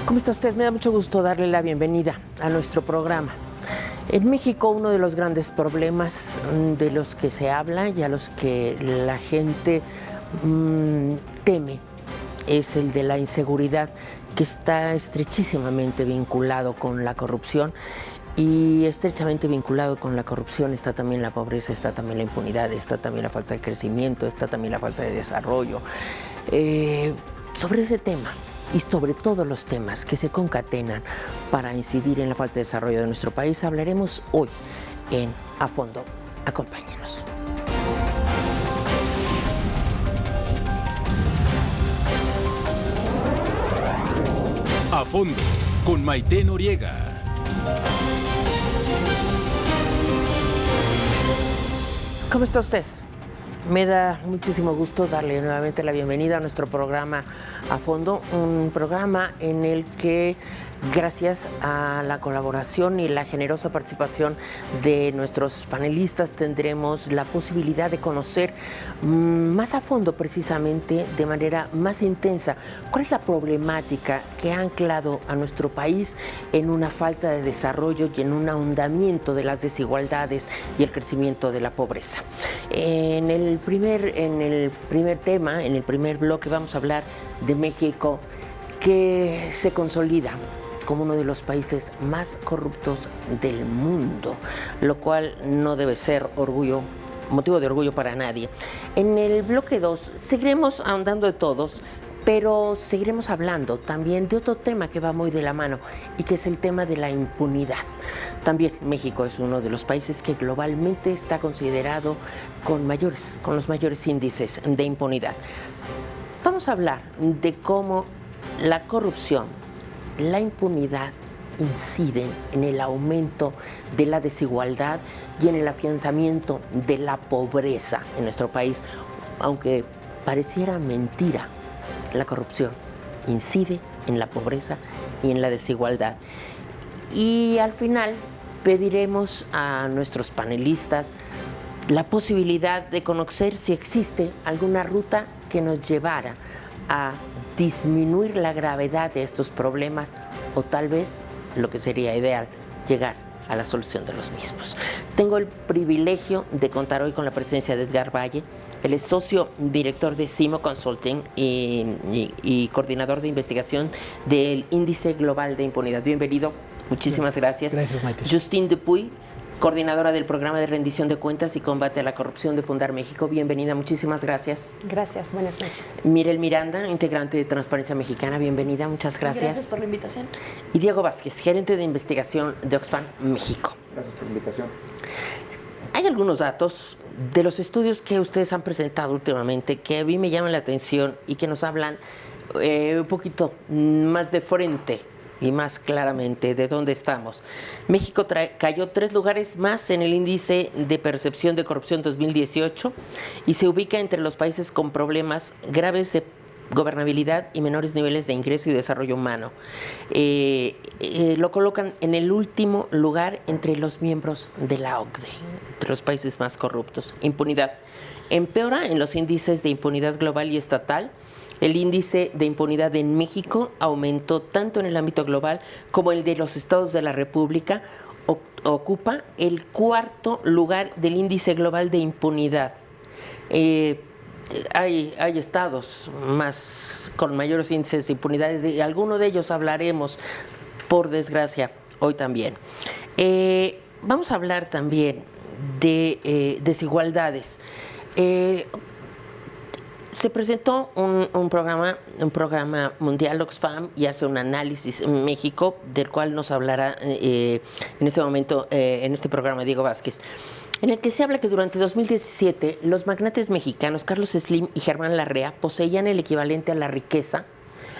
¿Cómo está usted? Me da mucho gusto darle la bienvenida a nuestro programa. En México, uno de los grandes problemas de los que se habla y a los que la gente teme es el de la inseguridad, que está estrechísimamente vinculado con la corrupción. Y estrechamente vinculado con la corrupción está también la pobreza, está también la impunidad, está también la falta de crecimiento, está también la falta de desarrollo. Sobre ese tema y sobre todos los temas que se concatenan para incidir en la falta de desarrollo de nuestro país, hablaremos hoy en A Fondo. Acompáñenos. A Fondo, con Maite Noriega. ¿Cómo está usted? Me da muchísimo gusto darle nuevamente la bienvenida a nuestro programa A Fondo, un programa en el que, gracias a la colaboración y la generosa participación de nuestros panelistas, tendremos la posibilidad de conocer más a fondo, precisamente de manera más intensa, cuál es la problemática que ha anclado a nuestro país en una falta de desarrollo y en un ahondamiento de las desigualdades y el crecimiento de la pobreza. En el primer tema, en el primer bloque, vamos a hablar de México, que se consolida como uno de los países más corruptos del mundo, lo cual no debe ser motivo de orgullo para nadie. En el bloque 2 seguiremos ahondando de todos, pero seguiremos hablando también de otro tema que va muy de la mano y que es el tema de la impunidad. También México es uno de los países que globalmente está considerado con los mayores índices de impunidad. Vamos a hablar de cómo la corrupción, la impunidad inciden en el aumento de la desigualdad y en el afianzamiento de la pobreza en nuestro país. Aunque pareciera mentira, la corrupción incide en la pobreza y en la desigualdad. Y al final pediremos a nuestros panelistas la posibilidad de conocer si existe alguna ruta que nos llevara a disminuir la gravedad de estos problemas o tal vez, lo que sería ideal, llegar a la solución de los mismos. Tengo el privilegio de contar hoy con la presencia de Edgar Valle. Él es socio director de Simo Consulting y coordinador de investigación del Índice Global de Impunidad. Bienvenido. Muchísimas gracias. Gracias, Maite. Justine Dupuy, coordinadora del Programa de Rendición de Cuentas y Combate a la Corrupción de Fundar México. Bienvenida, muchísimas gracias. Gracias, buenas noches. Mirel Miranda, integrante de Transparencia Mexicana. Bienvenida, muchas gracias. Gracias por la invitación. Y Diego Vázquez, gerente de investigación de Oxfam México. Gracias por la invitación. Hay algunos datos de los estudios que ustedes han presentado últimamente que a mí me llaman la atención y que nos hablan un poquito más de frente y más claramente de dónde estamos. México cayó 3 lugares más en el índice de percepción de corrupción 2018 y se ubica entre los países con problemas graves de gobernabilidad y menores niveles de ingreso y desarrollo humano. Lo colocan en el último lugar entre los miembros de la OCDE, entre los países más corruptos. Impunidad. Empeora en los índices de impunidad global y estatal. El índice de impunidad en México aumentó tanto en el ámbito global como el de los estados de la República. Ocupa el 4º lugar del índice global de impunidad. Hay estados con mayores índices de impunidad, de alguno de ellos hablaremos, por desgracia, hoy también. Vamos a hablar también de desigualdades. Se presentó un programa mundial, Oxfam, y hace un análisis en México, del cual nos hablará en este momento, en este programa, Diego Vázquez, en el que se habla que durante 2017 los magnates mexicanos Carlos Slim y Germán Larrea poseían el equivalente a la riqueza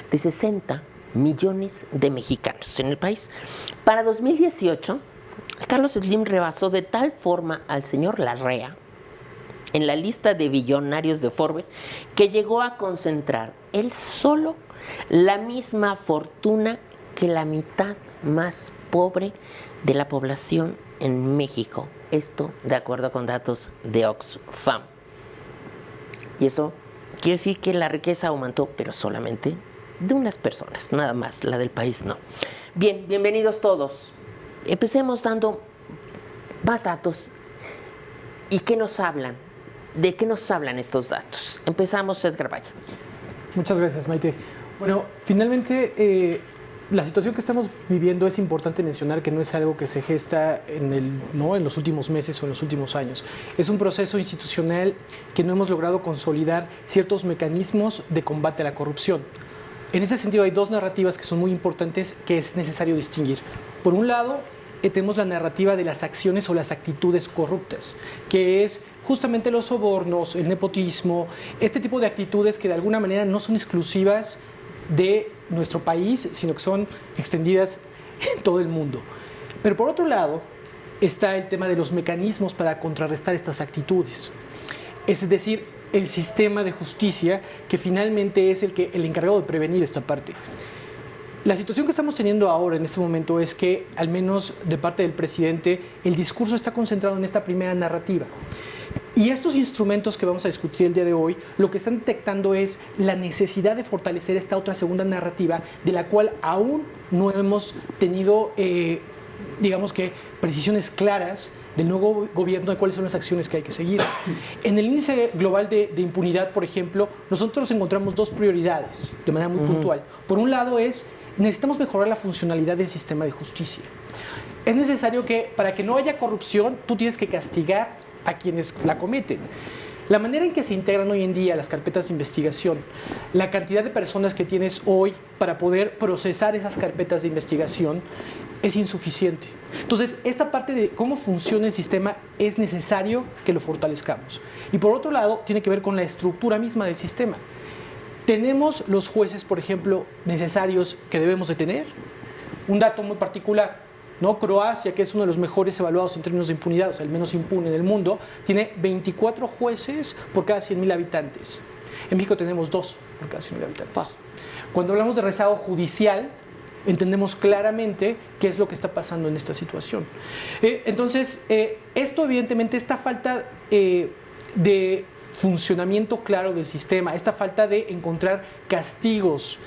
de 60 millones de mexicanos en el país. Para 2018, Carlos Slim rebasó de tal forma al señor Larrea en la lista de billonarios de Forbes que llegó a concentrar él solo la misma fortuna que la mitad más pobre de la población en México. Esto de acuerdo con datos de Oxfam. Y eso quiere decir que la riqueza aumentó, pero solamente de unas personas, nada más, la del país no. Bien, bienvenidos todos. Empecemos dando más datos. ¿Y qué nos hablan? ¿De qué nos hablan estos datos? Empezamos, Edgar Valle. Muchas gracias, Maite. Bueno, finalmente la situación que estamos viviendo es importante mencionar que no es algo que se gesta en los últimos meses o en los últimos años. Es un proceso institucional que no hemos logrado consolidar ciertos mecanismos de combate a la corrupción. En ese sentido hay dos narrativas que son muy importantes que es necesario distinguir. Por un lado, tenemos la narrativa de las acciones o las actitudes corruptas, que es justamente los sobornos, el nepotismo, este tipo de actitudes que de alguna manera no son exclusivas de nuestro país, sino que son extendidas en todo el mundo. Pero por otro lado, está el tema de los mecanismos para contrarrestar estas actitudes. Es decir, el sistema de justicia, que finalmente es el encargado de prevenir esta parte. La situación que estamos teniendo ahora en este momento es que, al menos de parte del presidente, el discurso está concentrado en esta primera narrativa. Y estos instrumentos que vamos a discutir el día de hoy, lo que están detectando es la necesidad de fortalecer esta otra segunda narrativa, de la cual aún no hemos tenido, digamos que, precisiones claras del nuevo gobierno de cuáles son las acciones que hay que seguir. En el índice global de impunidad, por ejemplo, nosotros encontramos dos prioridades de manera muy puntual. Por un lado necesitamos mejorar la funcionalidad del sistema de justicia. Es necesario que, para que no haya corrupción, tú tienes que castigar a quienes la cometen. La manera en que se integran hoy en día las carpetas de investigación, la cantidad de personas que tienes hoy para poder procesar esas carpetas de investigación es insuficiente. Entonces, esta parte de cómo funciona el sistema es necesario que lo fortalezcamos. Y por otro lado, tiene que ver con la estructura misma del sistema. ¿Tenemos los jueces, por ejemplo, necesarios que debemos de tener? Un dato muy particular, ¿no? Croacia, que es uno de los mejores evaluados en términos de impunidad, o sea, el menos impune del mundo, tiene 24 jueces por cada 100.000 habitantes. En México tenemos 2 por cada 100.000 habitantes. Cuando hablamos de rezago judicial, entendemos claramente qué es lo que está pasando en esta situación. Entonces, esto evidentemente, esta falta de funcionamiento claro del sistema, esta falta de encontrar castigos,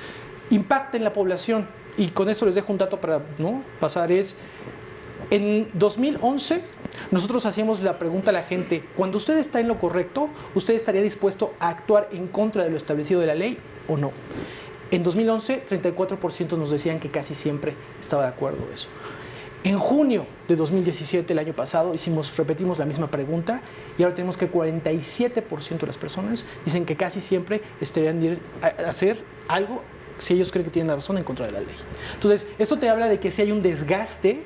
impacta en la población. Y con esto les dejo un dato para pasar. En 2011 nosotros hacíamos la pregunta a la gente: cuando usted está en lo correcto, ¿usted estaría dispuesto a actuar en contra de lo establecido de la ley o no? En 2011, 34% nos decían que casi siempre estaba de acuerdo con eso. En junio de 2017, el año pasado, repetimos la misma pregunta y ahora tenemos que 47% de las personas dicen que casi siempre estarían de ir a hacer algo, si ellos creen que tienen la razón, en contra de la ley. Entonces, esto te habla de que sí hay un desgaste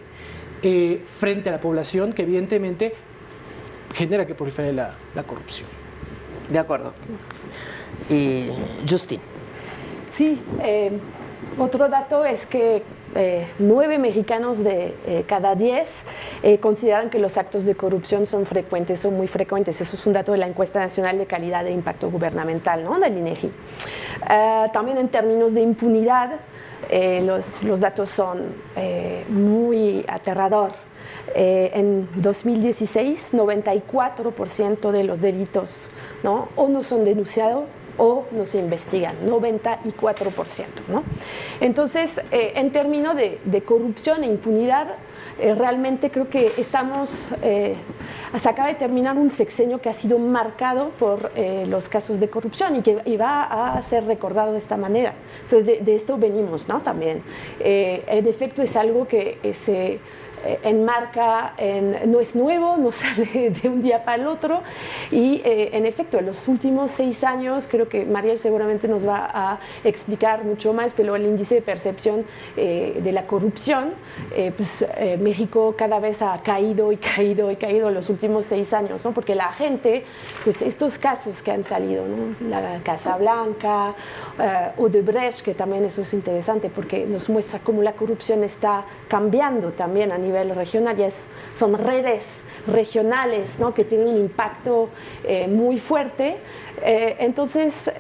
frente a la población que evidentemente genera que prolifere la corrupción. De acuerdo. Y Justin. Sí, otro dato es que 9 mexicanos de cada 10 consideran que los actos de corrupción son muy frecuentes. Eso es un dato de la Encuesta Nacional de Calidad de Impacto Gubernamental, ¿no?, del INEGI. También en términos de impunidad, los datos son muy aterrador. En 2016, 94% de los delitos, ¿no?, o no son denunciados o no se investigan, 94%, ¿no? Entonces, en términos de corrupción e impunidad, realmente creo que se acaba de terminar un sexenio que ha sido marcado por los casos de corrupción y va a ser recordado de esta manera. Entonces, de esto venimos, ¿no?, también. En efecto, es algo que se enmarca, no es nuevo, no sale de un día para el otro y en efecto en los últimos 6 años, creo que Mariel seguramente nos va a explicar mucho más, pero el índice de percepción de la corrupción, México cada vez ha caído en los últimos 6 años, ¿no? Porque la gente, pues estos casos que han salido, ¿no?, la Casa Blanca, Odebrecht, que también eso es interesante porque nos muestra cómo la corrupción está cambiando también a nivel nivel regional, son redes regionales, ¿no? Que tienen un impacto muy fuerte. Entonces,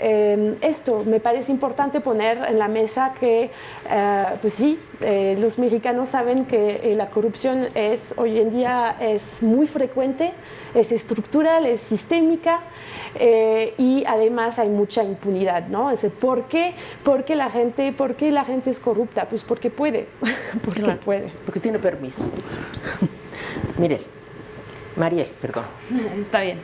esto me parece importante poner en la mesa que, pues sí, los mexicanos saben que la corrupción hoy en día es muy frecuente, es estructural, es sistémica, y además hay mucha impunidad, ¿no? ¿Por qué la gente es corrupta? Pues porque puede, puede. Porque tiene permiso. Mariel, perdón. Está bien.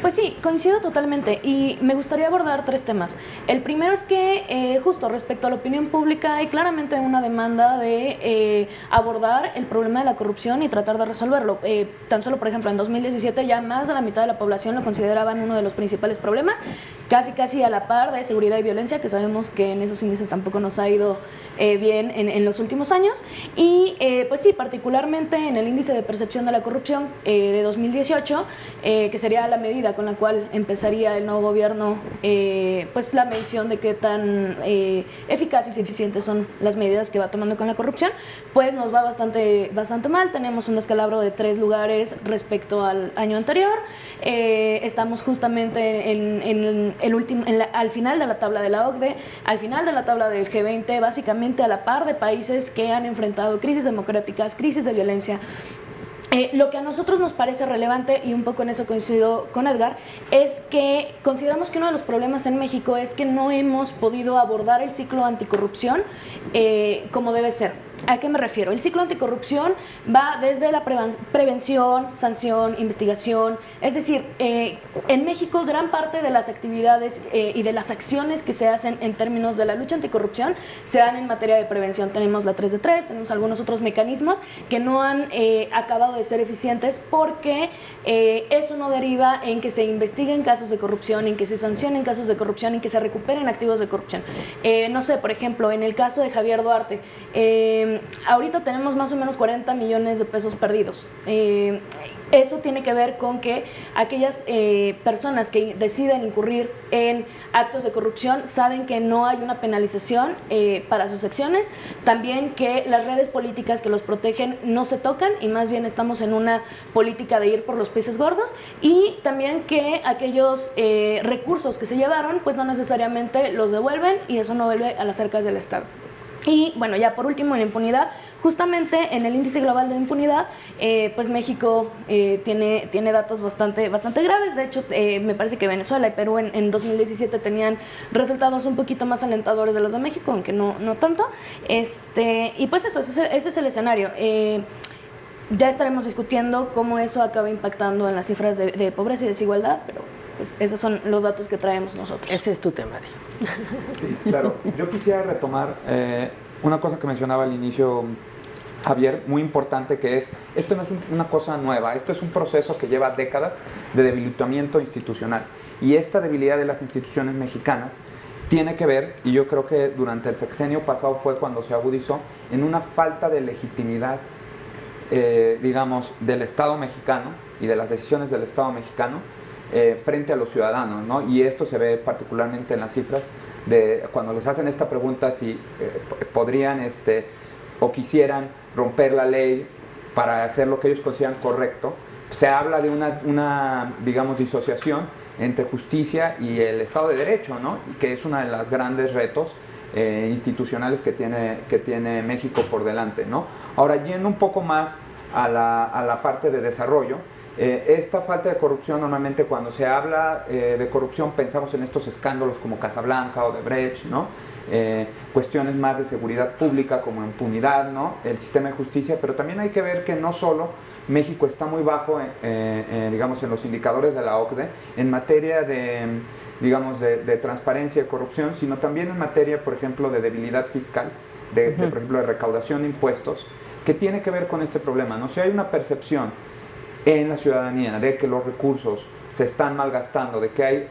Pues sí, coincido totalmente y me gustaría abordar 3 temas. El primero es que justo respecto a la opinión pública hay claramente una demanda de abordar el problema de la corrupción y tratar de resolverlo. Tan solo, por ejemplo, en 2017 ya más de la mitad de la población lo consideraban uno de los principales problemas, casi a la par de seguridad y violencia, que sabemos que en esos índices tampoco nos ha ido bien en los últimos años. Y pues sí, particularmente en el índice de percepción de la corrupción de 2018, que sería la medida con la cual empezaría el nuevo gobierno, pues la medición de qué tan eficaces y eficientes son las medidas que va tomando con la corrupción, pues nos va bastante mal. Tenemos un descalabro de 3 lugares respecto al año anterior. Estamos justamente al final de la tabla de la OCDE, al final de la tabla del G20, básicamente a la par de países que han enfrentado crisis democráticas, crisis de violencia. Lo que a nosotros nos parece relevante, y un poco en eso coincido con Edgar, es que consideramos que uno de los problemas en México es que no hemos podido abordar el ciclo anticorrupción como debe ser. ¿A qué me refiero? El ciclo anticorrupción va desde la prevención, sanción, investigación. Es decir, en México gran parte de las actividades y de las acciones que se hacen en términos de la lucha anticorrupción se dan en materia de prevención. Tenemos la 3 de 3, tenemos algunos otros mecanismos que no han acabado de ser eficientes porque eso no deriva en que se investiguen casos de corrupción, en que se sancionen casos de corrupción, en que se recuperen activos de corrupción. No sé, por ejemplo, en el caso de Javier Duarte, ahorita tenemos más o menos 40 millones de pesos perdidos. Eso tiene que ver con que aquellas personas que deciden incurrir en actos de corrupción saben que no hay una penalización para sus acciones, también que las redes políticas que los protegen no se tocan y más bien estamos en una política de ir por los peces gordos, y también que aquellos recursos que se llevaron pues no necesariamente los devuelven y eso no vuelve a las arcas del Estado. Y bueno, ya por último, en la impunidad, justamente en el índice global de impunidad, pues México tiene datos bastante graves. De hecho, me parece que Venezuela y Perú en 2017 tenían resultados un poquito más alentadores de los de México, aunque no tanto. Y pues eso, ese es el escenario. Ya estaremos discutiendo cómo eso acaba impactando en las cifras de pobreza y desigualdad, pero pues esos son los datos que traemos nosotros. Ese es tu tema, Di. Sí, claro. Yo quisiera retomar una cosa que mencionaba al inicio Javier, muy importante, que esto no es una cosa nueva, esto es un proceso que lleva décadas de debilitamiento institucional. Y esta debilidad de las instituciones mexicanas tiene que ver, y yo creo que durante el sexenio pasado fue cuando se agudizó, en una falta de legitimidad, digamos, del Estado mexicano y de las decisiones del Estado mexicano frente a los ciudadanos, ¿no? Y esto se ve particularmente en las cifras de cuando les hacen esta pregunta si podrían o quisieran romper la ley para hacer lo que ellos consideran correcto. Se habla de una digamos, disociación entre justicia y el Estado de Derecho, ¿no? Y que es uno de los grandes retos institucionales que tiene México por delante, ¿no? Ahora, yendo un poco más a la parte de desarrollo, esta falta de corrupción, normalmente cuando se habla de corrupción pensamos en estos escándalos como Casablanca o Odebrecht, ¿no? Cuestiones más de seguridad pública como impunidad, ¿no? El sistema de justicia, pero también hay que ver que no solo México está muy bajo, digamos, en los indicadores de la OCDE en materia digamos, de transparencia y corrupción, sino también en materia, por ejemplo, de debilidad fiscal, por ejemplo, de recaudación de impuestos, que tiene que ver con este problema, ¿no? Si hay una percepción en la ciudadanía de que los recursos se están malgastando, de que hay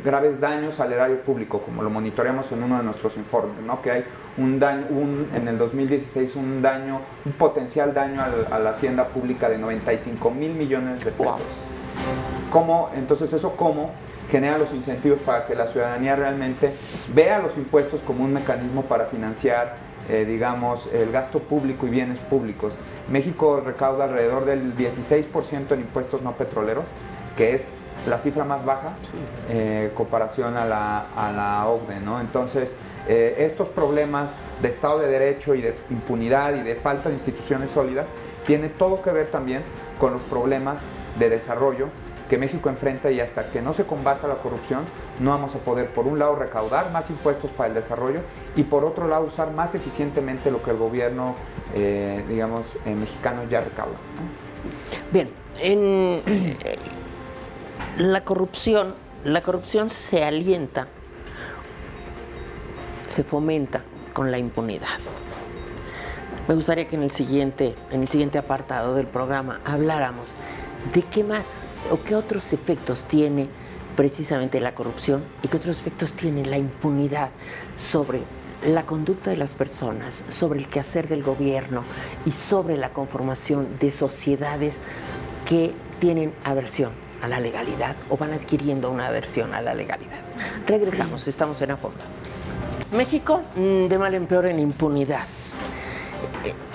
graves daños al erario público, como lo monitoreamos en uno de nuestros informes, ¿no? Que hay un daño, en el 2016 un potencial daño a la hacienda pública de 95,000 millones de pesos. Entonces eso cómo genera los incentivos para que la ciudadanía realmente vea los impuestos como un mecanismo para financiar digamos, el gasto público y bienes públicos. México recauda alrededor del 16% en impuestos no petroleros, que es la cifra más baja en comparación a la OCDE, ¿no? Entonces, estos problemas de Estado de Derecho y de impunidad y de falta de instituciones sólidas tiene todo que ver también con los problemas de desarrollo que México enfrenta, y hasta que no se combata la corrupción no vamos a poder, por un lado, recaudar más impuestos para el desarrollo y por otro lado usar más eficientemente lo que el gobierno, mexicano ya recauda, ¿no? Bien, la corrupción se alienta, se fomenta con la impunidad. Me gustaría que en el siguiente apartado del programa habláramos de qué más o qué otros efectos tiene precisamente la corrupción y qué otros efectos tiene la impunidad sobre la conducta de las personas, sobre el quehacer del gobierno y sobre la conformación de sociedades que tienen aversión a la legalidad o van adquiriendo una aversión a la legalidad. Regresamos, estamos en A Fondo. México, de mal en peor en impunidad.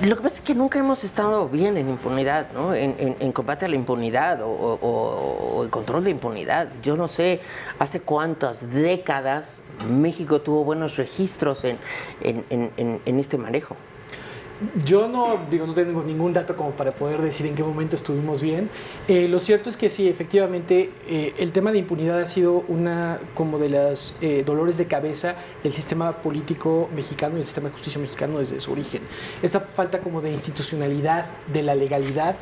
Lo que pasa es que nunca hemos estado bien en impunidad, ¿no? En combate a la impunidad o en control de impunidad. Yo no sé hace cuántas décadas México tuvo buenos registros en este manejo. Yo no tengo ningún dato como para poder decir en qué momento estuvimos bien. Lo cierto es que sí, efectivamente, el tema de impunidad ha sido una como de las dolores de cabeza del sistema político mexicano y el sistema de justicia mexicano desde su origen. Esa falta como de institucionalidad, de la legalidad,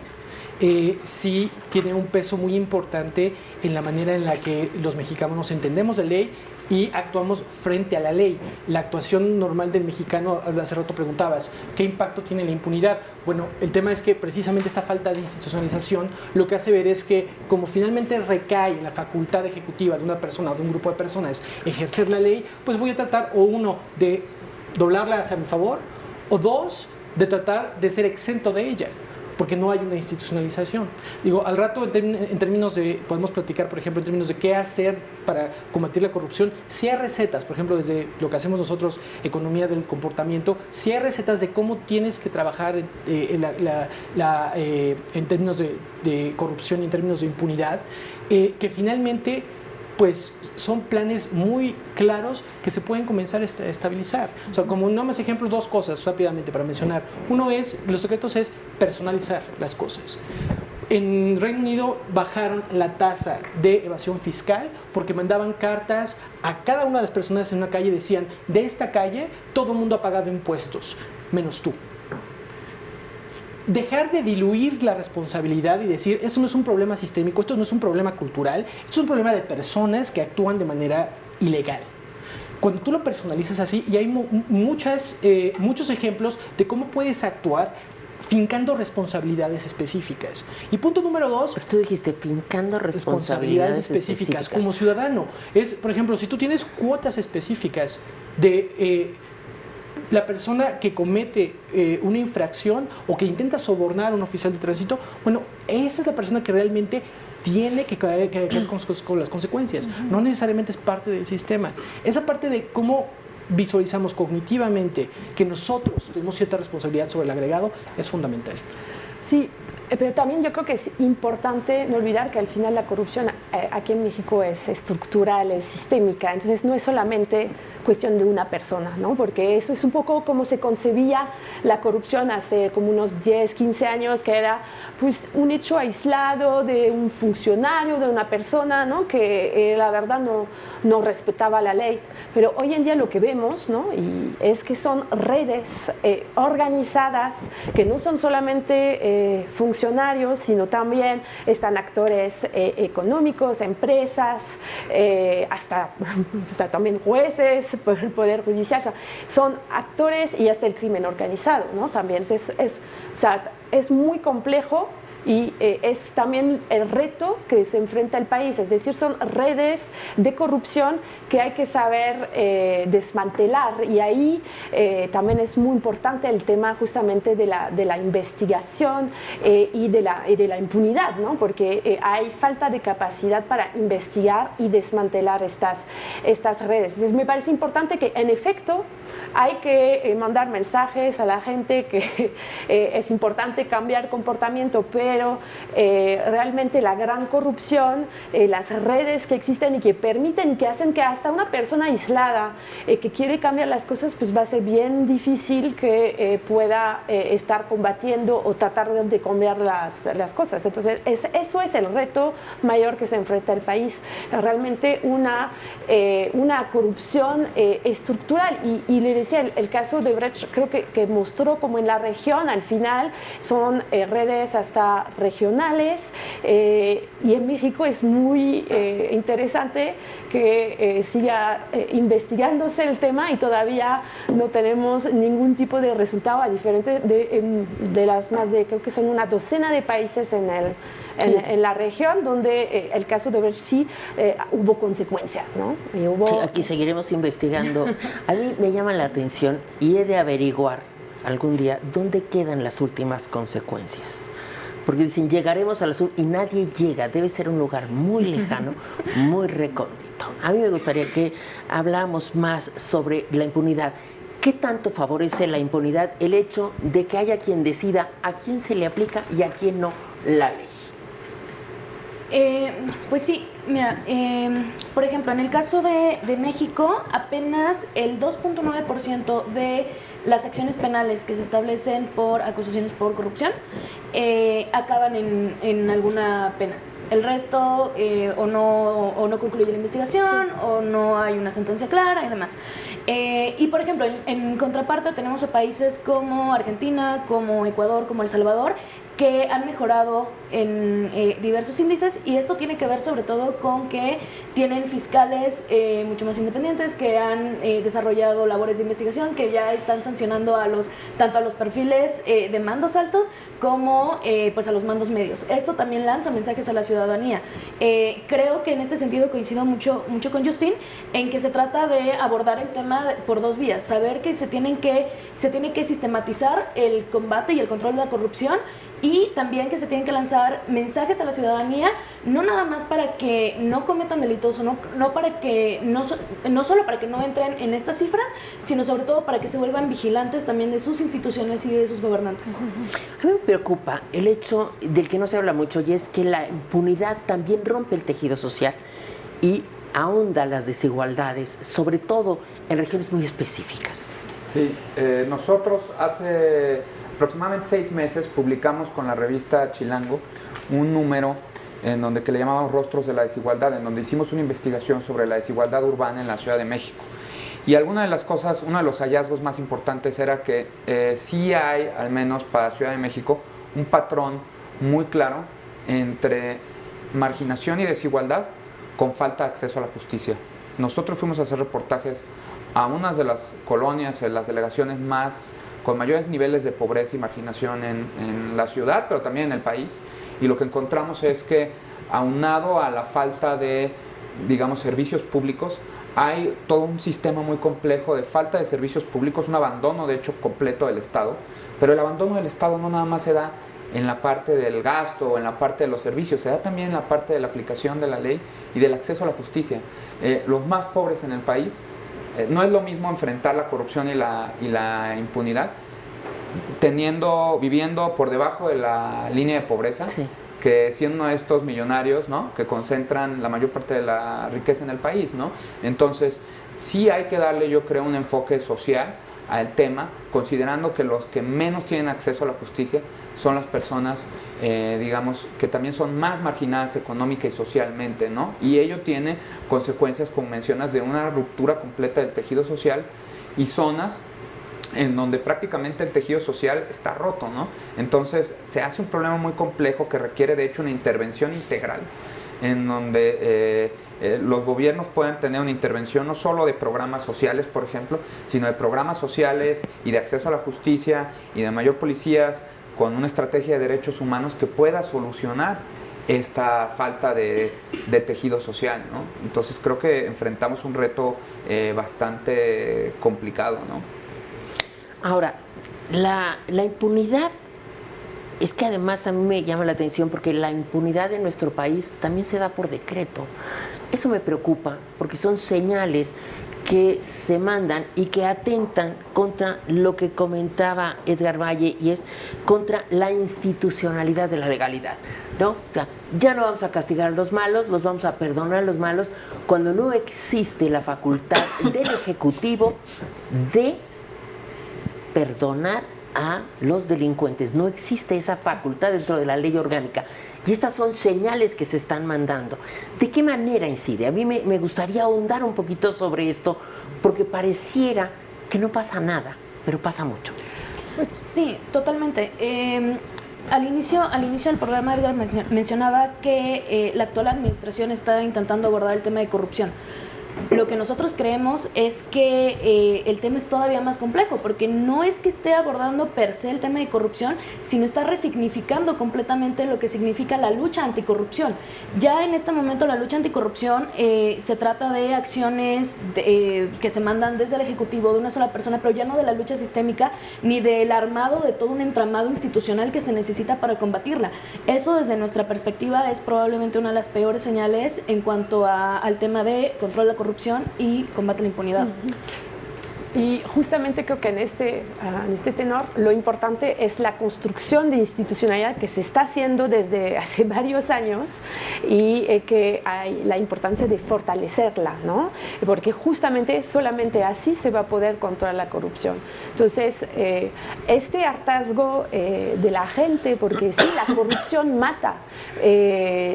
sí tiene un peso muy importante en la manera en la que los mexicanos entendemos la ley y actuamos frente a la ley. La actuación normal del mexicano, hace rato preguntabas, ¿qué impacto tiene la impunidad? Bueno, el tema es que precisamente esta falta de institucionalización lo que hace ver es que como finalmente recae en la facultad ejecutiva de una persona o de un grupo de personas ejercer la ley, pues voy a tratar, o uno, de doblarla hacia mi favor, o dos, de tratar de ser exento de ella, porque no hay una institucionalización. Digo, al rato en términos de, podemos platicar, por ejemplo, en términos de qué hacer para combatir la corrupción. Si hay recetas, por ejemplo, desde lo que hacemos nosotros, economía del comportamiento, si hay recetas de cómo tienes que trabajar en términos de corrupción y en términos de impunidad, que finalmente pues son planes muy claros que se pueden comenzar a estabilizar. O sea, como nada más ejemplo, dos cosas rápidamente para mencionar. Uno es, los secretos es personalizar las cosas. En Reino Unido bajaron la tasa de evasión fiscal porque mandaban cartas a cada una de las personas en una calle y decían, de esta calle todo el mundo ha pagado impuestos, menos tú. Dejar de diluir la responsabilidad y decir, esto no es un problema sistémico, esto no es un problema cultural, esto es un problema de personas que actúan de manera ilegal. Cuando tú lo personalizas así, y hay muchos ejemplos de cómo puedes actuar fincando responsabilidades específicas. Y punto número 2... Pero tú dijiste fincando responsabilidades específicas. Como ciudadano. Es, por ejemplo, si tú tienes cuotas específicas de... la persona que comete una infracción o que intenta sobornar a un oficial de tránsito, bueno, esa es la persona que realmente tiene que caer con las consecuencias. No necesariamente es parte del sistema. Esa parte de cómo visualizamos cognitivamente que nosotros tenemos cierta responsabilidad sobre el agregado es fundamental. Sí, pero también yo creo que es importante no olvidar que al final la corrupción aquí en México es estructural, es sistémica, entonces no es solamente cuestión de una persona, ¿no? Porque eso es un poco como se concebía la corrupción hace como unos 10, 15 años, que era pues un hecho aislado de un funcionario, de una persona, ¿no? Que la verdad no respetaba la ley. Pero hoy en día lo que vemos, ¿no? Y es que son redes organizadas que no son solamente funcionarios, sino también están actores económicos, empresas, hasta también jueces, por el Poder Judicial. O sea, son actores y hasta el crimen organizado, ¿no? También es muy complejo y es también el reto que se enfrenta el país, es decir, son redes de corrupción que hay que saber desmantelar, y ahí también es muy importante el tema justamente de la investigación y de la impunidad, ¿no? Porque hay falta de capacidad para investigar y desmantelar estas redes. Entonces me parece importante que en efecto hay que mandar mensajes a la gente que es importante cambiar comportamiento, pero realmente la gran corrupción, las redes que existen y que permiten y que hacen que hasta una persona aislada que quiere cambiar las cosas, pues va a ser bien difícil que pueda estar combatiendo o tratar de cambiar las cosas. Entonces eso es el reto mayor que se enfrenta el país, realmente una corrupción estructural, y le decía, el caso de Brecht creo que mostró como en la región al final son redes hasta regionales, y en México es muy interesante que siga investigándose el tema y todavía no tenemos ningún tipo de resultado, a diferencia de las más de, creo que son una docena de países en la región donde el caso de Brecht sí hubo consecuencias, ¿no? Y hubo... Sí, aquí seguiremos investigando. A mí me llama la atención y he de averiguar algún día dónde quedan las últimas consecuencias. Porque dicen, llegaremos al sur, y nadie llega. Debe ser un lugar muy lejano, muy recóndito. A mí me gustaría que habláramos más sobre la impunidad. ¿Qué tanto favorece la impunidad el hecho de que haya quien decida a quién se le aplica y a quién no la ley? Pues sí, mira, por ejemplo, en el caso de México, apenas el 2.9% de las acciones penales que se establecen por acusaciones por corrupción acaban en alguna pena. El resto o no concluye la investigación, o no hay una sentencia clara y demás. Y por ejemplo, en contraparte tenemos a países como Argentina, como Ecuador, como El Salvador, que han mejorado en diversos índices, y esto tiene que ver sobre todo con que tienen fiscales mucho más independientes, que han desarrollado labores de investigación, que ya están sancionando tanto a los perfiles de mandos altos como pues a los mandos medios. Esto también lanza mensajes a la ciudadanía. Creo que en este sentido coincido mucho con Justin en que se trata de abordar el tema por dos vías: saber que se tiene que sistematizar el combate y el control de la corrupción, y también que se tienen que lanzar mensajes a la ciudadanía, no nada más para que no cometan delitos, o no solo para que no entren en estas cifras, sino sobre todo para que se vuelvan vigilantes también de sus instituciones y de sus gobernantes. A mí me preocupa el hecho del que no se habla mucho, y es que la impunidad también rompe el tejido social y ahonda las desigualdades, sobre todo en regiones muy específicas. Sí, nosotros hace aproximadamente 6 meses publicamos con la revista Chilango un número en donde que le llamamos Rostros de la Desigualdad, en donde hicimos una investigación sobre la desigualdad urbana en la Ciudad de México. Y uno de los hallazgos más importantes era que sí hay, al menos para Ciudad de México, un patrón muy claro entre marginación y desigualdad con falta de acceso a la justicia. Nosotros fuimos a hacer reportajes a unas de las colonias, en las delegaciones con mayores niveles de pobreza y marginación en la ciudad, pero también en el país. Y lo que encontramos es que, aunado a la falta de, digamos, servicios públicos, hay todo un sistema muy complejo de falta de servicios públicos, un abandono, de hecho, completo del Estado. Pero el abandono del Estado no nada más se da en la parte del gasto o en la parte de los servicios, se da también en la parte de la aplicación de la ley y del acceso a la justicia. Los más pobres en el país, no es lo mismo enfrentar la corrupción y la impunidad viviendo por debajo de la línea de pobreza, sí, que siendo uno de estos millonarios, ¿no?, que concentran la mayor parte de la riqueza en el país, ¿no? Entonces, sí hay que darle, yo creo, un enfoque social al tema, considerando que los que menos tienen acceso a la justicia son las personas, digamos, que también son más marginadas económica y socialmente, ¿no? Y ello tiene consecuencias, como mencionas, de una ruptura completa del tejido social y zonas en donde prácticamente el tejido social está roto, ¿no? Entonces se hace un problema muy complejo que requiere, de hecho, una intervención integral, en donde los gobiernos pueden tener una intervención no solo de programas sociales, por ejemplo, sino de programas sociales y de acceso a la justicia y de mayor policías, con una estrategia de derechos humanos que pueda solucionar esta falta de tejido social, ¿no? Entonces creo que enfrentamos un reto bastante complicado, ¿no? Ahora, la impunidad, es que además a mí me llama la atención porque la impunidad en nuestro país también se da por decreto. Eso me preocupa porque son señales que se mandan y que atentan contra lo que comentaba Edgar Valle, y es contra la institucionalidad de la legalidad, ¿no? O sea, ya no vamos a castigar a los malos, los vamos a perdonar a los malos, cuando no existe la facultad del Ejecutivo de perdonar a los delincuentes. No existe esa facultad dentro de la ley orgánica. Y estas son señales que se están mandando. ¿De qué manera incide? A mí me gustaría ahondar un poquito sobre esto, porque pareciera que no pasa nada, pero pasa mucho. Sí, totalmente. Al inicio del programa, Edgar mencionaba que la actual administración está intentando abordar el tema de corrupción. Lo que nosotros creemos es que el tema es todavía más complejo, porque no es que esté abordando per se el tema de corrupción, sino está resignificando completamente lo que significa la lucha anticorrupción. Ya en este momento la lucha anticorrupción se trata de acciones que se mandan desde el Ejecutivo de una sola persona, pero ya no de la lucha sistémica ni del armado de todo un entramado institucional que se necesita para combatirla. Eso, desde nuestra perspectiva, es probablemente una de las peores señales en cuanto al tema de control de la corrupción y combate a la impunidad. Y justamente creo que en este tenor lo importante es la construcción de institucionalidad que se está haciendo desde hace varios años, y que hay la importancia de fortalecerla, ¿no? Porque justamente solamente así se va a poder controlar la corrupción. Entonces, este hartazgo de la gente, porque sí, la corrupción mata,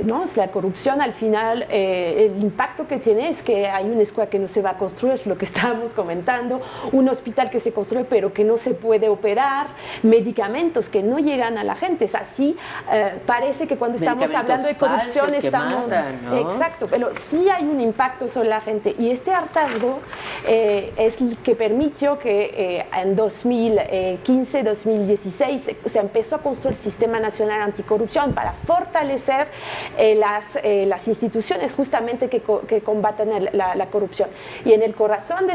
¿no? La corrupción al final, el impacto que tiene es que hay una escuela que no se va a construir, es lo que estábamos comentando, un hospital que se construye pero que no se puede operar, medicamentos que no llegan a la gente. Es así, parece que cuando estamos hablando de corrupción estamos... Matan, ¿no? Exacto, pero sí hay un impacto sobre la gente, y este hartazgo es el que permitió que en 2015-2016 se empezó a construir el Sistema Nacional Anticorrupción para fortalecer las instituciones justamente que combaten la corrupción. Y en el corazón de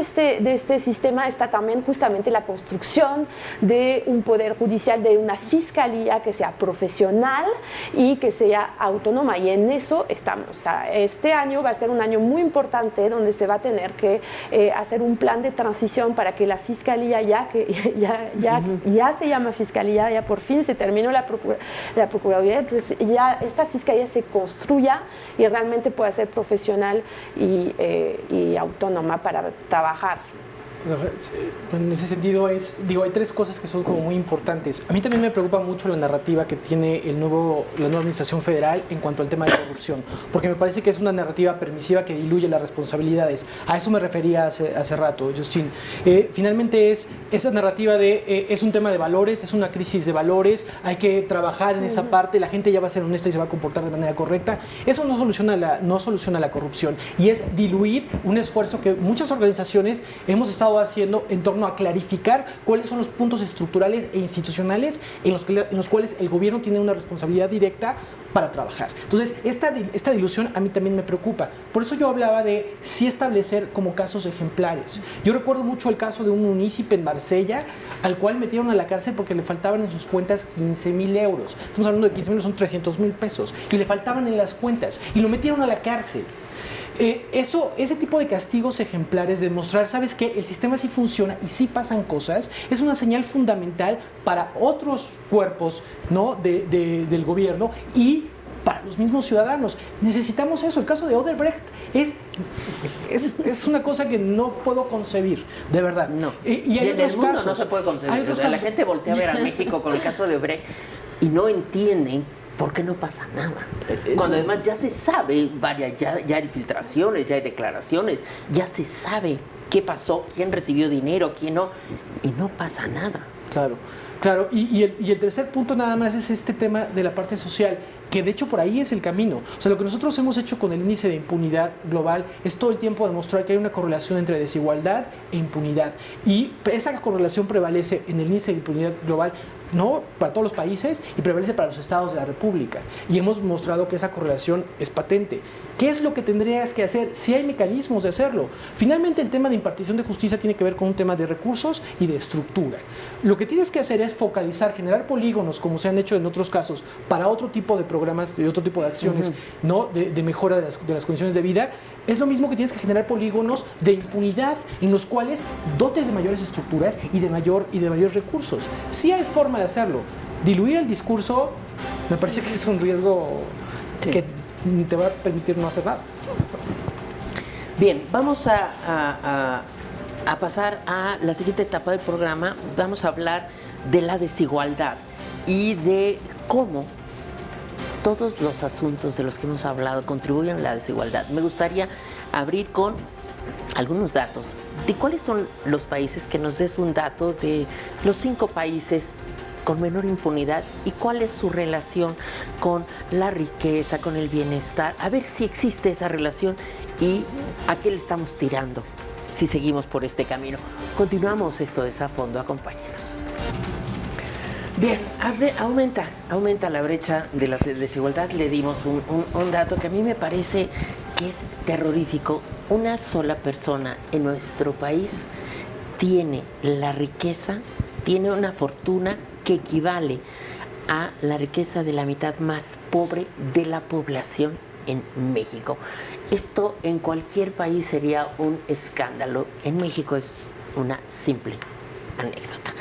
este sistema está también justamente la construcción de un poder judicial, de una fiscalía que sea profesional y que sea autónoma, y en eso estamos. O sea, este año va a ser un año muy importante donde se va a tener que hacer un plan de transición para que la fiscalía ya se llama fiscalía, ya por fin se terminó la procuraduría, entonces ya esta fiscalía se construya y realmente pueda ser profesional y autónoma para trabajar. En ese sentido hay tres cosas que son como muy importantes. A mí también me preocupa mucho la narrativa que tiene la nueva administración federal en cuanto al tema de corrupción, porque me parece que es una narrativa permisiva que diluye las responsabilidades. A eso me refería hace rato, Justin. Finalmente esa narrativa es un tema de valores, es una crisis de valores, hay que trabajar en esa parte, la gente ya va a ser honesta y se va a comportar de manera correcta. Eso no soluciona la corrupción, y es diluir un esfuerzo que muchas organizaciones hemos estado haciendo en torno a clarificar cuáles son los puntos estructurales e institucionales en los cuales el gobierno tiene una responsabilidad directa para trabajar. Entonces, esta dilución a mí también me preocupa. Por eso yo hablaba de sí establecer como casos ejemplares. Yo recuerdo mucho el caso de un municipio en Marsella al cual metieron a la cárcel porque le faltaban en sus cuentas 15,000 euros. Estamos hablando de 15,000, son 300,000 pesos. Y le faltaban en las cuentas. Y lo metieron a la cárcel. Ese tipo de castigos ejemplares, de mostrar, ¿sabes qué? El sistema sí funciona y sí pasan cosas, es una señal fundamental para otros cuerpos, ¿no? del gobierno y para los mismos ciudadanos. Necesitamos eso. El caso de Odebrecht es una cosa que no puedo concebir, de verdad. No. Y hay otros casos. No se puede concebir. O sea, la gente voltea a ver a México con el caso de Odebrecht y no entienden ¿por qué no pasa nada? Cuando además ya se sabe, ya hay filtraciones, ya hay declaraciones, ya se sabe qué pasó, quién recibió dinero, quién no, y no pasa nada. Claro, claro. Y el tercer punto nada más es este tema de la parte social, que de hecho por ahí es el camino. O sea, lo que nosotros hemos hecho con el índice de impunidad global es todo el tiempo demostrar que hay una correlación entre desigualdad e impunidad. Y esa correlación prevalece en el índice de impunidad global, no para todos los países, y prevalece para los estados de la República. Y hemos mostrado que esa correlación es patente. ¿Qué es lo que tendrías que hacer? Si hay mecanismos de hacerlo. Finalmente, el tema de impartición de justicia tiene que ver con un tema de recursos y de estructura. Lo que tienes que hacer es focalizar, generar polígonos, como se han hecho en otros casos, para otro tipo de programas, de otro tipo de acciones, ¿no? de mejora de las condiciones de vida. Es lo mismo que tienes que generar polígonos de impunidad, en los cuales dotes de mayores estructuras y de mayores recursos. Sí hay forma de hacerlo. Diluir el discurso me parece que es un riesgo que te va a permitir no hacer nada. Bien, vamos a pasar a la siguiente etapa del programa. Vamos a hablar de la desigualdad y de cómo todos los asuntos de los que hemos hablado contribuyen a la desigualdad. Me gustaría abrir con algunos datos de cuáles son los países, que nos des un dato de los 5 países con menor impunidad y cuál es su relación con la riqueza, con el bienestar, a ver si existe esa relación y a qué le estamos tirando si seguimos por este camino. Continuamos, esto es A Fondo, acompáñenos. Bien, aumenta la brecha de la desigualdad. Le dimos un dato que a mí me parece que es terrorífico. Una sola persona en nuestro país tiene la riqueza, tiene una fortuna que equivale a la riqueza de la mitad más pobre de la población en México. Esto en cualquier país sería un escándalo. En México es una simple anécdota.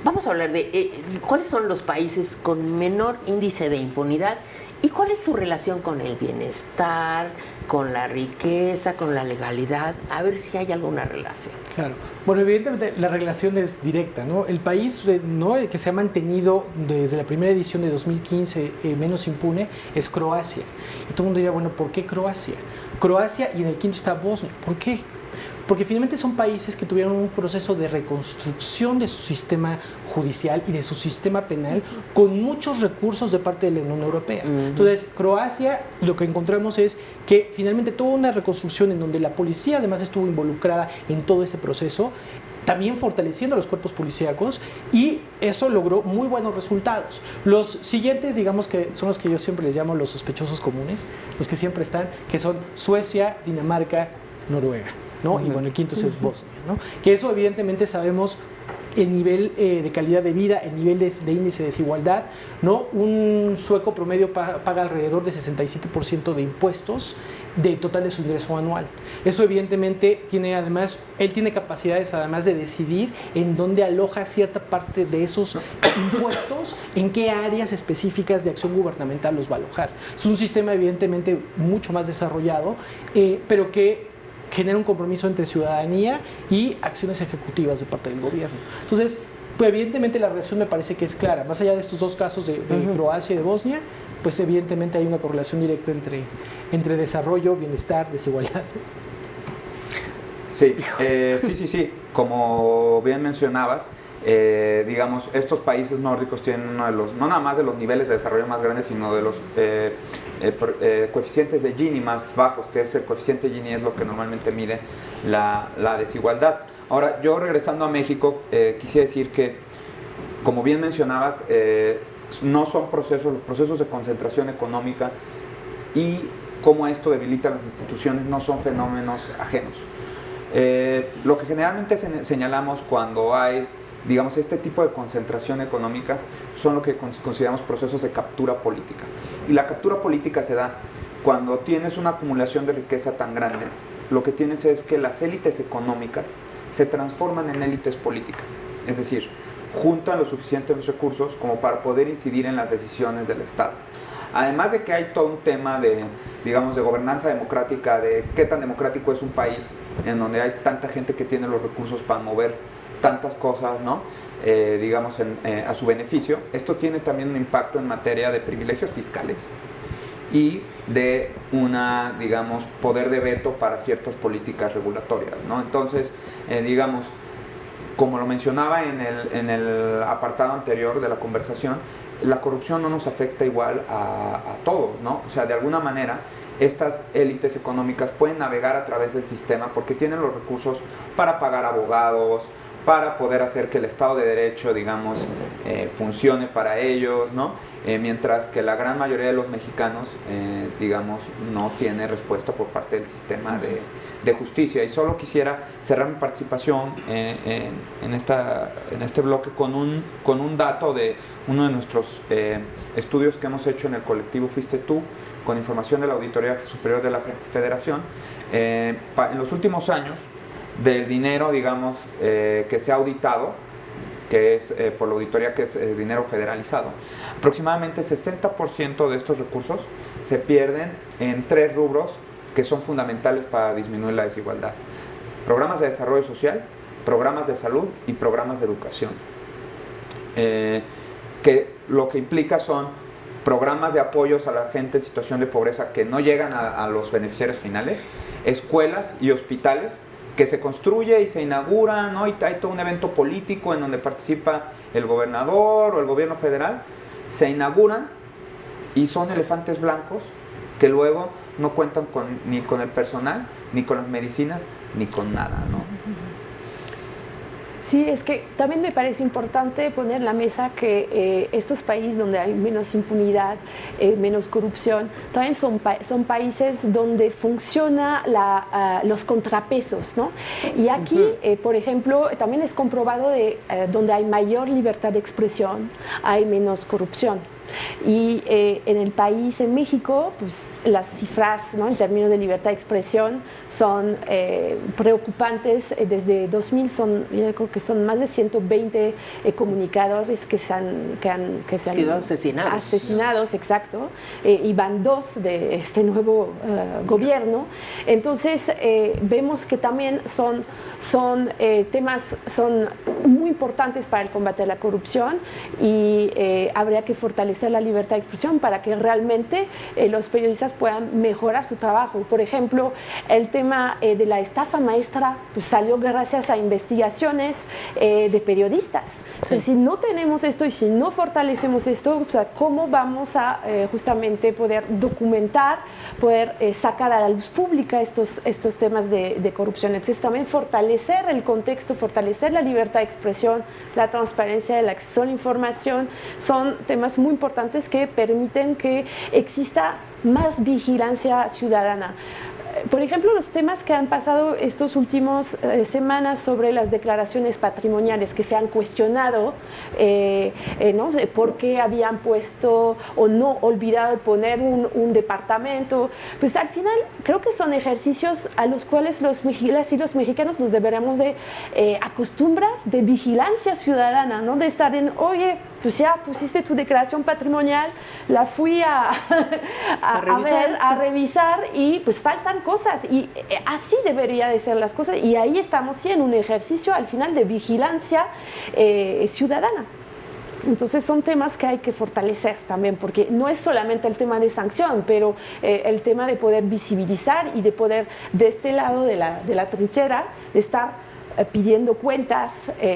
Vamos a hablar de cuáles son los países con menor índice de impunidad y cuál es su relación con el bienestar, con la riqueza, con la legalidad, a ver si hay alguna relación. Claro. Bueno, evidentemente la relación es directa, ¿no? El país, ¿no?, el que se ha mantenido desde la primera edición de 2015 menos impune es Croacia. Y todo el mundo diría, bueno, ¿por qué Croacia? Croacia, y en el quinto está Bosnia. ¿Por qué? Porque finalmente son países que tuvieron un proceso de reconstrucción de su sistema judicial y de su sistema penal con muchos recursos de parte de la Unión Europea. Entonces, Croacia, lo que encontramos es que finalmente tuvo una reconstrucción en donde la policía además estuvo involucrada en todo ese proceso, también fortaleciendo los cuerpos policíacos, y eso logró muy buenos resultados. Los siguientes, digamos, que son los que yo siempre les llamo los sospechosos comunes, los que siempre están, que son Suecia, Dinamarca, Noruega, ¿no? Y bueno, el quinto es Bosnia, ¿no? Que eso evidentemente sabemos el nivel de calidad de vida, el nivel de índice de desigualdad, ¿no? Un sueco promedio paga alrededor de 67% de impuestos del total de su ingreso anual. Eso evidentemente tiene además, él tiene capacidades además de decidir en dónde aloja cierta parte de esos impuestos, en qué áreas específicas de acción gubernamental los va a alojar. Es un sistema evidentemente mucho más desarrollado, pero que genera un compromiso entre ciudadanía y acciones ejecutivas de parte del gobierno. Entonces, pues evidentemente la relación me parece que es clara. Más allá de estos dos casos de Croacia y de Bosnia, pues evidentemente hay una correlación directa entre desarrollo, bienestar, desigualdad. Sí, sí. Como bien mencionabas, digamos, estos países nórdicos tienen uno de los, no nada más de los niveles de desarrollo más grandes, sino de los coeficientes de Gini más bajos, que es el coeficiente Gini, es lo que normalmente mide la desigualdad. Ahora, yo regresando a México, quisiera decir que, como bien mencionabas, no son los procesos de concentración económica y cómo esto debilita las instituciones no son fenómenos ajenos. Lo que generalmente señalamos cuando hay, digamos, este tipo de concentración económica son lo que consideramos procesos de captura política. Y la captura política se da cuando tienes una acumulación de riqueza tan grande. Lo que tienes es que las élites económicas se transforman en élites políticas. Es decir, juntan los suficientes recursos como para poder incidir en las decisiones del Estado. Además de que hay todo un tema de, digamos, de gobernanza democrática, de qué tan democrático es un país en donde hay tanta gente que tiene los recursos para mover tantas cosas, ¿no? Digamos, a su beneficio. Esto tiene también un impacto en materia de privilegios fiscales y de una, digamos, poder de veto para ciertas políticas regulatorias, ¿no? Entonces, digamos, como lo mencionaba en el apartado anterior de la conversación, la corrupción no nos afecta igual a todos, ¿no? O sea, de alguna manera, estas élites económicas pueden navegar a través del sistema porque tienen los recursos para pagar abogados, para poder hacer que el Estado de Derecho, digamos, funcione para ellos, ¿no? Mientras que la gran mayoría de los mexicanos, digamos, no tiene respuesta por parte del sistema de justicia. Y solo quisiera cerrar mi participación en este bloque con un dato de uno de nuestros estudios que hemos hecho en el colectivo Fuiste Tú, con información de la Auditoría Superior de la Federación. En los últimos años, del dinero, digamos, que se ha auditado, que es por la auditoría, que es dinero federalizado, aproximadamente 60% de estos recursos se pierden en 3 rubros que son fundamentales para disminuir la desigualdad: programas de desarrollo social, programas de salud y programas de educación, que lo que implica son programas de apoyos a la gente en situación de pobreza que no llegan a los beneficiarios finales, escuelas y hospitales que se construye y se inaugura, ¿no? Y hay todo un evento político en donde participa el gobernador o el gobierno federal, se inauguran y son elefantes blancos que luego no cuentan ni con el personal, ni con las medicinas, ni con nada, ¿no? Sí, es que también me parece importante poner en la mesa que estos países donde hay menos impunidad, menos corrupción, también son países donde funciona los contrapesos, ¿no? Y aquí, por ejemplo, también es comprobado donde hay mayor libertad de expresión, hay menos corrupción. Y en el país, en México, pues las cifras, ¿no?, en términos de libertad de expresión son preocupantes. Desde 2000 yo creo que son más de 120 comunicadores que se han sido asesinados. Exacto, y van 2 de este nuevo gobierno. Entonces vemos que también son temas muy importantes para el combate a la corrupción, y habría que fortalecer la libertad de expresión para que realmente los periodistas puedan mejorar su trabajo. Por ejemplo, el tema de la estafa maestra pues salió gracias a investigaciones de periodistas. Entonces, si no tenemos esto y si no fortalecemos esto, o sea, ¿cómo vamos a justamente poder documentar, poder sacar a la luz pública estos temas de corrupción? Entonces, también fortalecer el contexto, fortalecer la libertad de expresión, la transparencia, el acceso a la información, son temas muy importantes que permiten que exista más vigilancia ciudadana. Por ejemplo, los temas que han pasado estos últimos semanas sobre las declaraciones patrimoniales que se han cuestionado, ¿no?, por qué habían puesto o no olvidado poner un departamento, pues al final creo que son ejercicios a los cuales las y los mexicanos nos deberíamos de acostumbrar, de vigilancia ciudadana, ¿no?, de estar oye, pues ya pusiste tu declaración patrimonial, la fui a revisar y pues faltan cosas, y así debería de ser las cosas, y ahí estamos sí en un ejercicio al final de vigilancia ciudadana. Entonces son temas que hay que fortalecer también, porque no es solamente el tema de sanción, pero el tema de poder visibilizar y de poder, de este lado de la trinchera, de estar pidiendo cuentas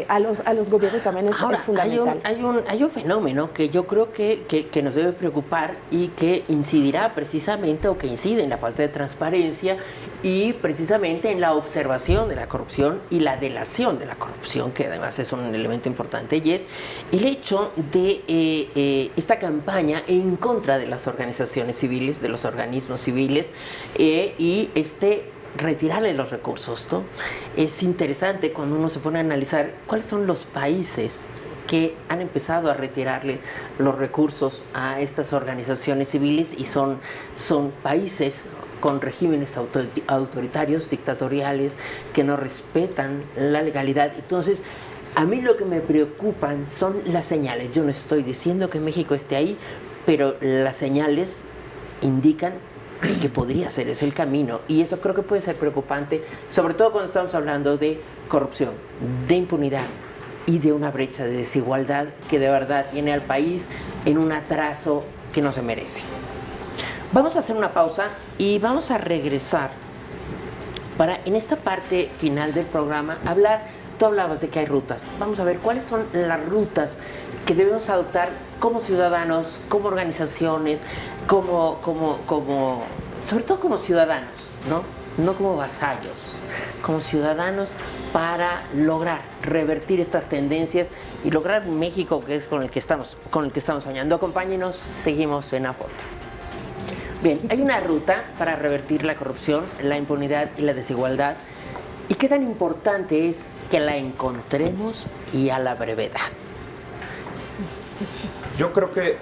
a los gobiernos también es fundamental. Hay un fenómeno que yo creo que nos debe preocupar y que incidirá precisamente, o que incide en la falta de transparencia y precisamente en la observación de la corrupción y la delación de la corrupción, que además es un elemento importante, y es el hecho de esta campaña en contra de las organizaciones civiles, de los organismos civiles, y retirarle los recursos, ¿no? Es interesante cuando uno se pone a analizar cuáles son los países que han empezado a retirarle los recursos a estas organizaciones civiles, y son países con regímenes autoritarios, dictatoriales, que no respetan la legalidad. Entonces, a mí lo que me preocupan son las señales. Yo no estoy diciendo que México esté ahí, pero las señales indican que podría ser ese el camino, y eso creo que puede ser preocupante, sobre todo cuando estamos hablando de corrupción, de impunidad y de una brecha de desigualdad que de verdad tiene al país en un atraso que no se merece. Vamos a hacer una pausa y vamos a regresar para, en esta parte final del programa, hablar tú hablabas de que hay rutas. Vamos a ver cuáles son las rutas que debemos adoptar como ciudadanos, como organizaciones, sobre todo como ciudadanos, ¿no? No como vasallos, como ciudadanos, para lograr revertir estas tendencias y lograr un México que es con el que estamos soñando. Acompáñenos, seguimos en A Fondo. Bien, hay una ruta para revertir la corrupción, la impunidad y la desigualdad. ¿Y qué tan importante es que la encontremos y a la brevedad? Yo creo que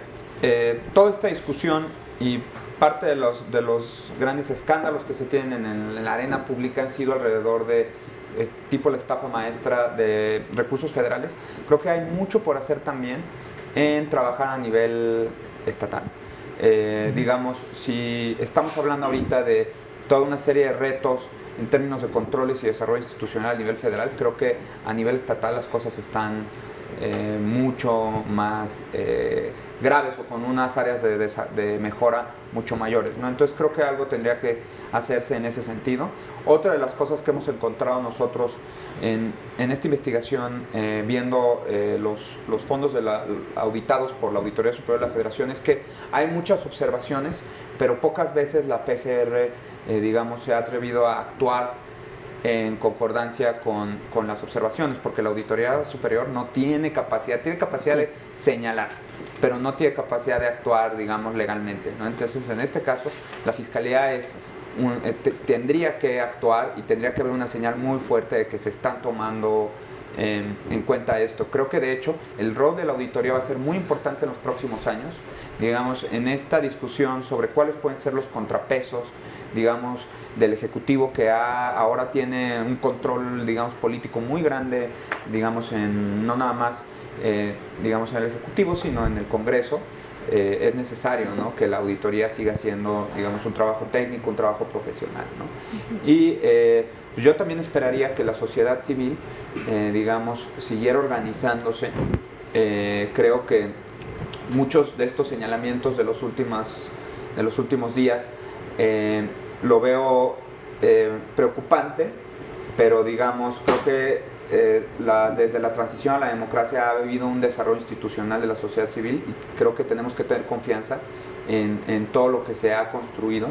toda esta discusión y parte de los grandes escándalos que se tienen en la arena pública han sido alrededor de tipo la estafa maestra de recursos federales. Creo que hay mucho por hacer también en trabajar a nivel estatal. Digamos, si estamos hablando ahorita de toda una serie de retos en términos de controles y desarrollo institucional a nivel federal, creo que a nivel estatal las cosas están mucho más graves o con unas áreas de mejora mucho mayores, ¿no? Entonces creo que algo tendría que hacerse en ese sentido. Otra de las cosas que hemos encontrado nosotros en esta investigación, viendo los fondos auditados por la Auditoría Superior de la Federación, es que hay muchas observaciones, pero pocas veces la PGR, digamos, se ha atrevido a actuar en concordancia con las observaciones, porque la Auditoría Superior no tiene capacidad de señalar, pero no tiene capacidad de actuar, digamos, legalmente, ¿no? Entonces, en este caso, la Fiscalía tendría que actuar y tendría que haber una señal muy fuerte de que se están tomando en cuenta esto. Creo que, de hecho, el rol de la auditoría va a ser muy importante en los próximos años, digamos, en esta discusión sobre cuáles pueden ser los contrapesos, digamos, del Ejecutivo, que ahora tiene un control, digamos, político muy grande, digamos, no nada más, digamos, en el Ejecutivo, sino en el Congreso. Es necesario, ¿no?, que la auditoría siga haciendo, digamos, un trabajo técnico, un trabajo profesional, ¿no? Y yo también esperaría que la sociedad civil, digamos, siguiera organizándose. Creo que muchos de estos señalamientos de los últimos días lo veo preocupante, pero digamos, creo que desde la transición a la democracia ha habido un desarrollo institucional de la sociedad civil y creo que tenemos que tener confianza en todo lo que se ha construido,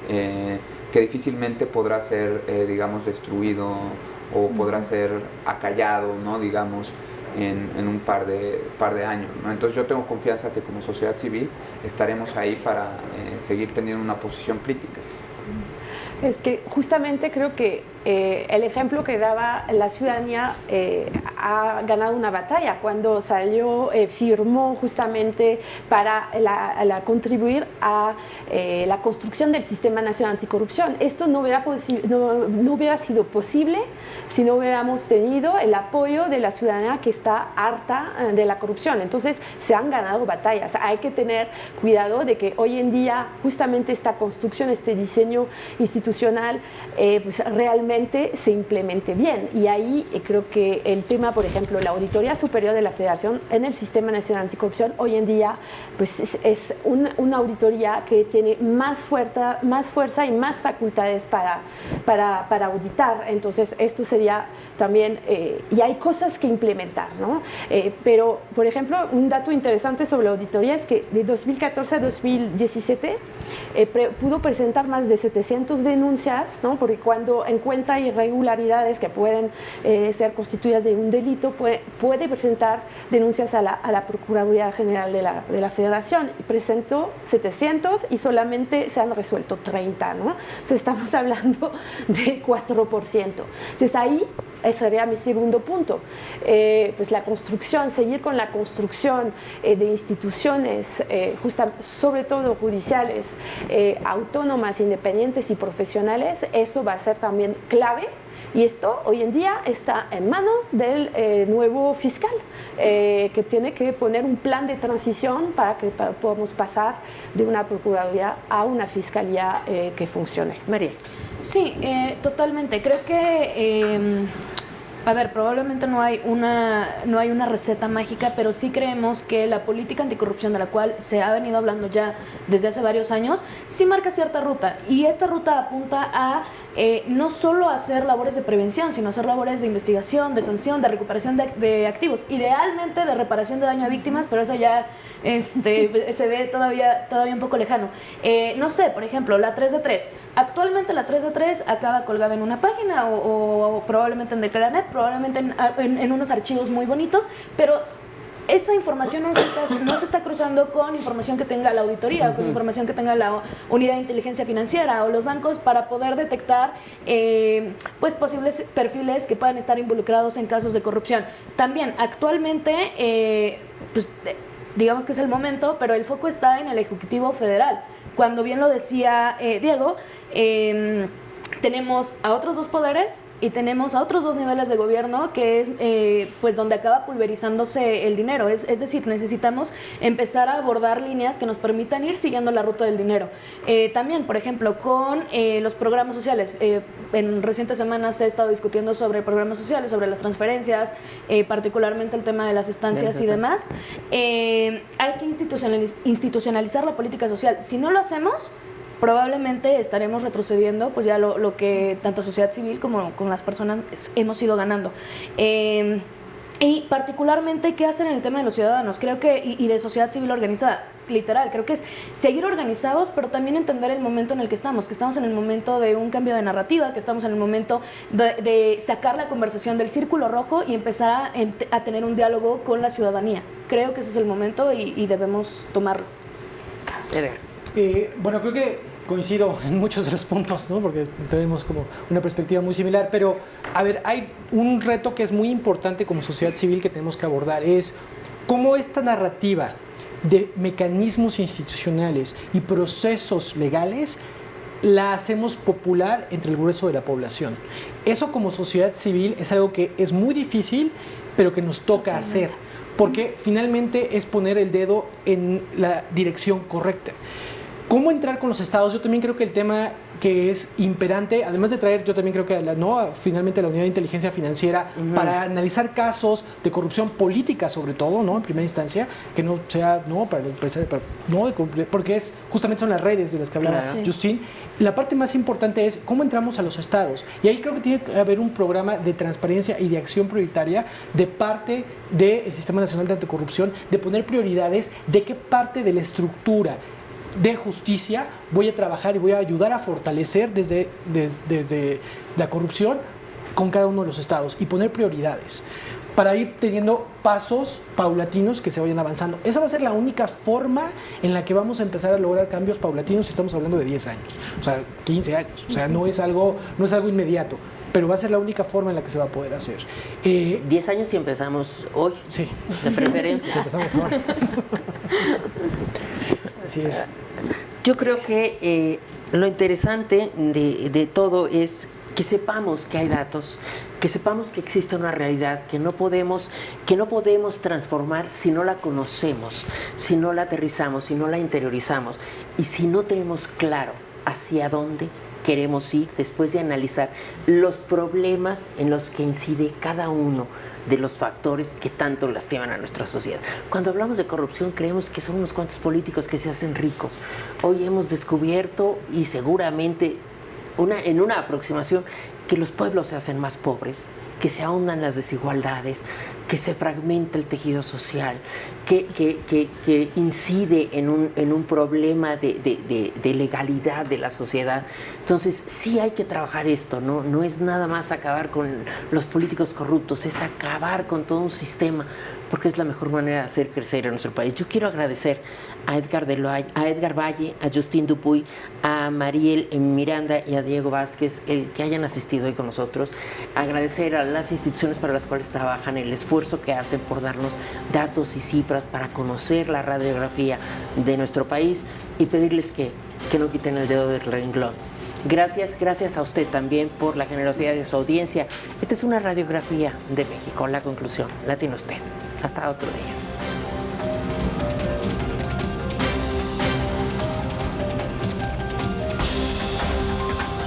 que difícilmente podrá ser, digamos, destruido o podrá ser acallado, ¿no?, digamos, en un par de años, ¿no? Entonces yo tengo confianza que como sociedad civil estaremos ahí para seguir teniendo una posición crítica. Es que justamente creo que el ejemplo que daba la ciudadanía ha ganado una batalla cuando salió, firmó justamente para contribuir a la construcción del Sistema Nacional Anticorrupción. Esto no hubiera sido posible si no hubiéramos tenido el apoyo de la ciudadanía que está harta de la corrupción. Entonces se han ganado batallas. Hay que tener cuidado de que hoy en día justamente esta construcción, este diseño institucional, pues realmente se implemente bien. Y ahí creo que el tema, por ejemplo, la Auditoría Superior de la Federación en el Sistema Nacional Anticorrupción, hoy en día pues es una auditoría que tiene más fuerza y más facultades para auditar. Entonces esto sería también, y hay cosas que implementar, ¿no? Pero, por ejemplo, un dato interesante sobre la auditoría es que de 2014 a 2017 pudo presentar más de 700 denuncias, ¿no? Porque cuando encuentra irregularidades que pueden ser constituidas de un delito, puede presentar denuncias a la Procuraduría General de la Federación. Presentó 700 y solamente se han resuelto 30, ¿no? Entonces estamos hablando de 4%. Entonces ahí sería mi segundo punto. Pues la construcción, seguir con la construcción de instituciones, sobre todo judiciales, autónomas, independientes y profesionales, eso va a ser también clave. Y esto hoy en día está en mano del nuevo fiscal, que tiene que poner un plan de transición para que podamos pasar de una procuraduría a una fiscalía que funcione. María. Sí, totalmente. Creo que A ver, probablemente no hay una receta mágica, pero sí creemos que la política anticorrupción, de la cual se ha venido hablando ya desde hace varios años, sí marca cierta ruta. Y esta ruta apunta a no solo hacer labores de prevención, sino hacer labores de investigación, de sanción, de recuperación de activos, idealmente de reparación de daño a víctimas, pero eso ya se ve todavía un poco lejano. No sé, por ejemplo, la 3 de 3. Actualmente la 3 de 3 acaba colgada en una página o probablemente en Declaranet, probablemente en unos archivos muy bonitos, pero esa información no se está cruzando con información que tenga la auditoría o con información que tenga la unidad de inteligencia financiera o los bancos para poder detectar pues posibles perfiles que puedan estar involucrados en casos de corrupción. También actualmente pues digamos que es el momento, pero el foco está en el Ejecutivo Federal. Cuando bien lo decía Diego, tenemos a otros dos poderes y tenemos a otros dos niveles de gobierno que es pues donde acaba pulverizándose el dinero. Es decir, necesitamos empezar a abordar líneas que nos permitan ir siguiendo la ruta del dinero. También, por ejemplo, con los programas sociales. En recientes semanas se ha estado discutiendo sobre programas sociales, sobre las transferencias, particularmente el tema de las estancias y demás. Hay que institucionalizar la política social. Si no lo hacemos, probablemente estaremos retrocediendo pues ya lo que tanto sociedad civil como con las personas hemos ido ganando. Y particularmente, ¿qué hacen en el tema de los ciudadanos? Creo que, y de sociedad civil organizada, literal, creo que es seguir organizados, pero también entender el momento en el que estamos en el momento de un cambio de narrativa, que estamos en el momento de sacar la conversación del círculo rojo y empezar a tener un diálogo con la ciudadanía. Creo que ese es el momento y debemos tomarlo. Bueno, creo que coincido en muchos de los puntos, ¿no? Porque tenemos como una perspectiva muy similar, pero a ver, hay un reto que es muy importante como sociedad civil que tenemos que abordar, es cómo esta narrativa de mecanismos institucionales y procesos legales la hacemos popular entre el grueso de la población. Eso como sociedad civil es algo que es muy difícil, pero que nos toca hacer, porque finalmente es poner el dedo en la dirección correcta. ¿Cómo entrar con los estados? Yo también creo que el tema que es imperante, además de traer, yo también creo que finalmente la unidad de inteligencia financiera para analizar casos de corrupción política, sobre todo, ¿no? En primera instancia, que no sea, ¿no? Para el empresario, porque justamente son las redes de las que hablaba Justin. La parte más importante es cómo entramos a los estados. Y ahí creo que tiene que haber un programa de transparencia y de acción prioritaria de parte del Sistema Nacional de Anticorrupción, de poner prioridades de qué parte de la estructura de justicia voy a trabajar y voy a ayudar a fortalecer desde la corrupción con cada uno de los estados y poner prioridades para ir teniendo pasos paulatinos que se vayan avanzando. Esa va a ser la única forma en la que vamos a empezar a lograr cambios paulatinos si estamos hablando de 10 años, o sea, 15 años, o sea, no es algo inmediato, pero va a ser la única forma en la que se va a poder hacer. 10 años si empezamos hoy, sí, de preferencia. Si empezamos ahora. Así es. Yo creo que lo interesante de todo es que sepamos que hay datos, que sepamos que existe una realidad que no podemos transformar si no la conocemos, si no la aterrizamos, si no la interiorizamos y si no tenemos claro hacia dónde queremos ir después de analizar los problemas en los que incide cada uno de los factores que tanto lastiman a nuestra sociedad. Cuando hablamos de corrupción creemos que son unos cuantos políticos que se hacen ricos. Hoy hemos descubierto, y seguramente en una aproximación, que los pueblos se hacen más pobres, que se ahondan las desigualdades, que se fragmenta el tejido social, que incide en un problema de legalidad de la sociedad. Entonces sí hay que trabajar esto, no es nada más acabar con los políticos corruptos, es acabar con todo un sistema, porque es la mejor manera de hacer crecer a nuestro país. Yo quiero agradecer a Edgar Valle, a Justin Dupuy, a Mariel Miranda y a Diego Vázquez el que hayan asistido hoy con nosotros. Agradecer a las instituciones para las cuales trabajan, el esfuerzo que hacen por darnos datos y cifras para conocer la radiografía de nuestro país y pedirles que no quiten el dedo del renglón. Gracias a usted también por la generosidad de su audiencia. Esta es una radiografía de México. La conclusión la tiene usted. Hasta otro día.